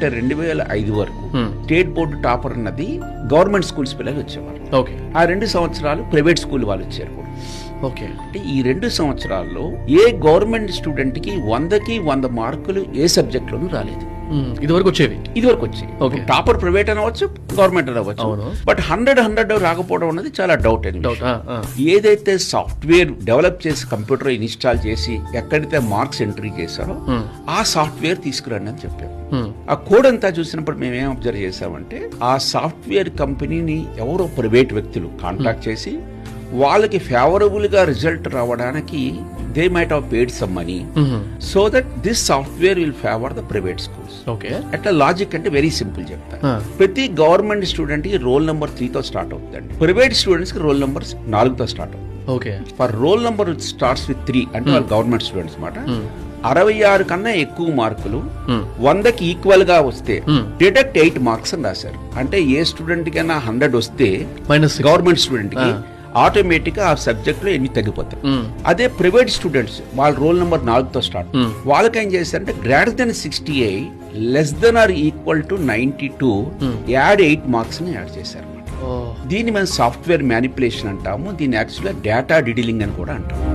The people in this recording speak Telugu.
2005 వరకు స్టేట్ బోర్డు టాపర్ అన్నది గవర్నమెంట్ స్కూల్స్ పిల్లలు వచ్చేవారు. ఓకే. ఆ 2 సంవత్సరాలు ప్రైవేట్ స్కూల్ వాళ్ళు వచ్చారు. ఓకే. అంటే ఈ 2 సంవత్సరాల్లో ఏ గవర్నమెంట్ స్టూడెంట్ కి 100కి 100 మార్కులు ఏ సబ్జెక్ట్ లోనూ రాలేదు. ఇదివరకు వచ్చేవి. ఓకే. టాపర్ ప్రైవేట్ అనవచ్చు, గవర్నమెంట్ అనవచ్చు. బట్ 100 రాకపోవడం అనేది చాలా డౌట్ అని. ఏదైతే సాఫ్ట్వేర్ డెవలప్ చేసి కంప్యూటర్ ఇన్స్టాల్ చేసి ఎక్కడైతే మార్క్స్ ఎంట్రీ చేశారో ఆ సాఫ్ట్వేర్ తీసుకురండి అని చెప్పారు. ఆ కోడ్ అంతా చూసినప్పుడు మేము ఏం అబ్జర్వ్ చేసామంటే ఆ సాఫ్ట్వేర్ కంపెనీని ఎవరో ప్రైవేట్ వ్యక్తులు కాంటాక్ట్ చేసి వాళ్ళకి ఫేవరబుల్ గా రిజల్ట్ రావడానికి they might have paid some money so that this software will favour the private schools. Okay. అట్లా లాజిక్ అంటే వెరీ సింపుల్ చెప్తాను. ప్రతి గవర్నమెంట్ స్టూడెంట్ కి రోల్ నెంబర్ 3తో స్టార్ట్ అవుతుందండి. ప్రైవేట్ స్టూడెంట్స్ కి రోల్ నెంబర్ 4తో స్టార్ట్ అవుతుంది. Okay. For roll number starts with 3 అంటే వాళ్ళు గవర్నమెంట్ స్టూడెంట్స్ మాట 66 కన్నా ఎక్కువ మార్కులు 100కి ఈక్వల్ గా వస్తే డిడక్ట్ 8 మార్క్స్ అని రాశారు. అంటే ఏ స్టూడెంట్ కన్నా 100 వస్తే గవర్నమెంట్ స్టూడెంట్ కి ఆటోమేటిక్ గా ఆ సబ్జెక్ట్ లో ఎన్ని తగ్గిపోతాయి. అదే ప్రైవేట్ స్టూడెంట్స్ వాళ్ళ రోల్ నెంబర్ 4తో స్టార్ట్. వాళ్ళకి ఏం చేశారంటే greater than 68 less than or equal to 92 add 8 marks ని యాడ్ చేశారు. దీన్ని మనం సాఫ్ట్వేర్ మ్యానిపులేషన్ అంటాము. దీన్ని యాక్చువల్గా డేటా డిడిలింగ్ అని కూడా అంటాము.